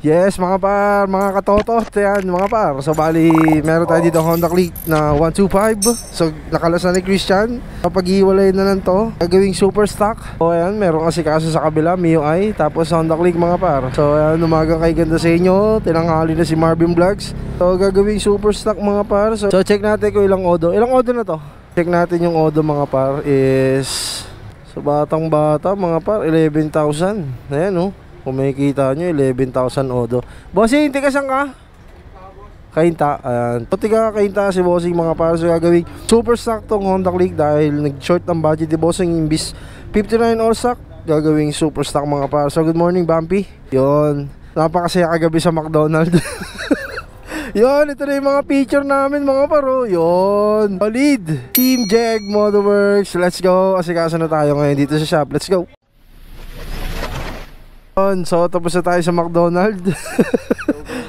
Yes mga par, mga katoto, yan mga par. So bali, meron tayo dito Honda Click na 125. So nakalas na ni Christian. Kapag-iwalay na lang to, gagawing super stock. So ayan, meron kasi kaso sa kabila, MIUI. Tapos Honda Click mga par. So ayan, umaga kay ganda sa inyo. Tinanghali na si Marvin Vlogs. So gagawing super stock mga par. So check natin kung ilang odo. Ilang odo na to? Check natin yung odo mga par is, sa batang bata mga par, 11,000. Ayan oh. Kung makikita nyo, 11,000 odo. Bossing, tiga saan ka? Kainta. Ayan. So, tiga Kainta si Bossing mga para. So, gagawin super stock tong Honda Click dahil nag-short ang budget ni Bossing. Imbis 59 all stock, gagawing super stock mga para. So, good morning, Bumpy. Yun. Napakasaya kagabi sa McDonald's. Yun, ito na yung mga picture namin mga paro. Yun. Solid. Team Jeg Motorworks. Let's go. Asikaso na tayo ngayon dito sa shop. Let's go. So tapos na tayo sa McDonald's.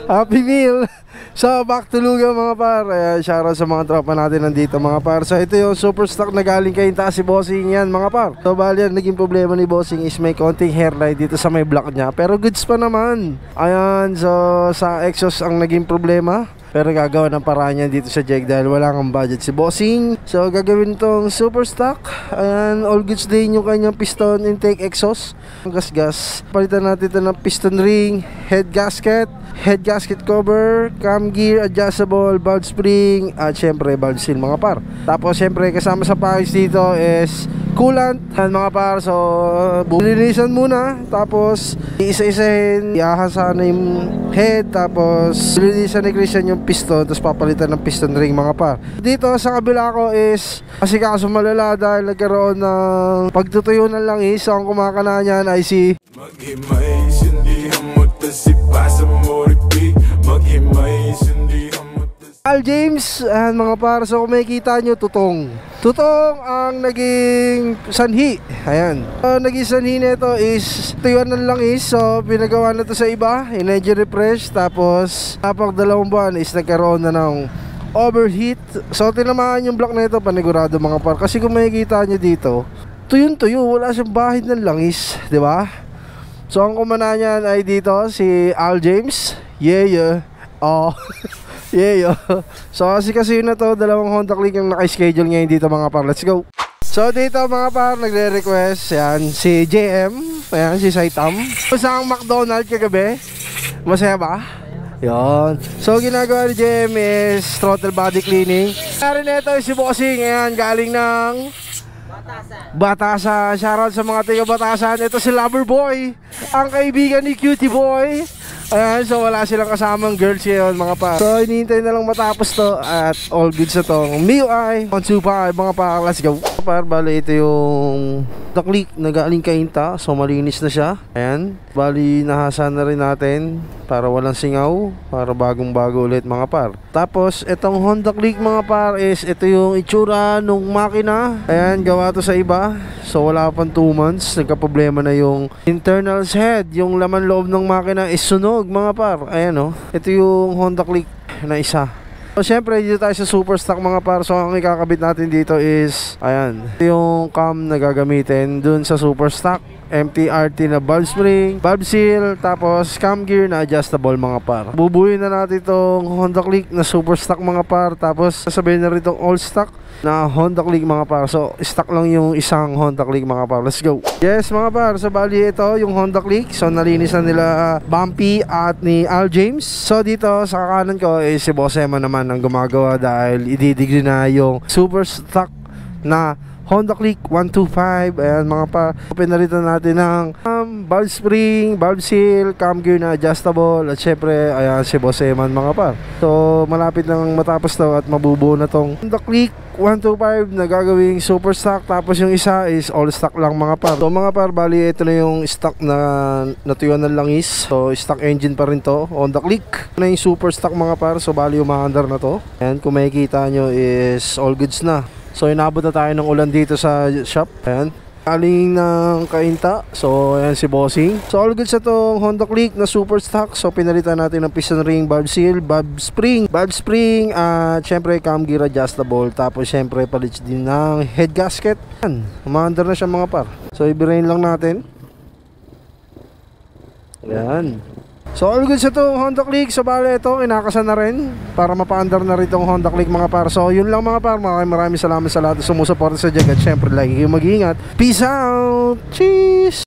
Happy meal. So back to Lugaw mga par. Shoutout sa mga tropa natin nandito mga par. So ito yung super stock na galing kay taas si Bossing yan mga par. So bali yan, naging problema ni Bossing is may konting hairline dito sa may block niya. Pero goods pa naman. Ayan, so sa exhaust ang naging problema. Pero gagawa ng paraan yan dito sa Jeg dahil wala kang budget si Bossing. So gagawin itong super stock. Ayan, all goods din yung kanyang piston intake exhaust. Gas-gas. Palitan natin ito ng piston ring, head gasket cover, cam gear, adjustable, valve spring, at syempre valve seal mga par. Tapos syempre kasama sa package dito is coolant mga par. So bulinisan muna, tapos iisa-isahin, iahasa na yung head, tapos bulinisan ni Christian yung piston, tapos papalitan ng piston ring mga par. Dito sa kabila ko is kasi kaso malala dahil nagkaroon ng pagtutuyo ng langis. So ang kumakana niyan ay si Al James and mga par. So kung makikita nyo, tutong ang naging sanhi. Ayan, naging sanhi nito is tuyuan ng langis. So pinagawa na to sa iba, energy refresh. Tapos kapag 2 buwan is nagkaroon na ng overheat. So tinamaan yung block na ito, panigurado mga par. Kasi kung makikita nyo dito, tuyo, wala siyang bahid ng langis, di ba? So ang kumana niyan ay dito si Al James. Yeah. Oh. Yeah. So kasi na to, 2 Honda Click yung naka-schedule ngayon dito mga par. Let's go. So dito mga par, nagre-request yan si JM. Ayan, si Saitam. Sa ang McDonald's kagabi. Masaya ba? Yon. So ginagawa ni JM is throttle body cleaning. Kaya nito si Bossing. Ayan, galing ng Batasan. Shoutout sa mga taga Batasan. Ito si Loverboy, ang kaibigan ni Cutie Boy. Ayan, so wala silang kasamang girls yun mga pa. So hinihintay na lang matapos to at all good sa tong MIUI 125 mga pa. Let's go. Par, bali ito yung The Click na galing Kainta. So malinis na siya. Ayan, bali nahasa na rin natin para walang singaw, para bagong bago ulit mga par. Tapos itong Honda Click mga par is ito yung itsura nung makina. Ayan, gawa to sa iba. So wala pang 2 months, nagka-problema na yung internals head. Yung laman loob ng makina is sunog mga par. Ayan oh. Ito yung Honda Click na isa. So syempre dito tayo sa super stock mga par. So ang ikakabit natin dito is ayan, ito yung cam na gagamitin dun sa super stock. MTRT na valve spring, valve seal, tapos cam gear na adjustable mga par. Bubuhin na natin itong Honda Click na super stock mga par. Tapos sasabihin na rin itong all stock na Honda Click mga par. So stock lang yung isang Honda Click mga par. Let's go. Yes mga par, so bali ito yung Honda Click. So nalinis na nila Bumpy at ni Al James. So dito sa kanan ko si Boss Emma naman ang gumagawa dahil ididigri na yung super stock na Honda Click 125. Ayan mga pa, pinalitan natin ng valve spring, valve seal, cam gear na adjustable. At syempre ayan si Boss Eman mga pa. So malapit nang matapos to at mabubuo na tong Honda Click 125 na gagawing super stock. Tapos yung isa is all stock lang mga par. So mga par, bali ito na yung stock na natuyuan ng langis. So stock engine pa rin to, Honda Click. Ito na yung super stock mga par. So bali yung maandar na to. And kung makikita nyo is all goods na. So inabot na tayo ng ulan dito sa shop. Ayan, galing ng Kainta. So ayan si Bossing. So all good sa tong Honda Click na super stock. So pinalitan natin ng piston ring, valve seal, valve spring, at syempre cam gear adjustable. Tapos syempre palit din ng head gasket. Ayan, umaandar na siya mga par. So i-brain lang natin. Ayan. So all good sa to Honda Click. So bale ito, kinakasan na rin para mapa-under na rin itong Honda Click mga par. So yun lang mga par, maraming salamat sa lahat na sumusuporta sa Jagat. Syempre lagi kayong mag-iingat. Peace out. Cheers.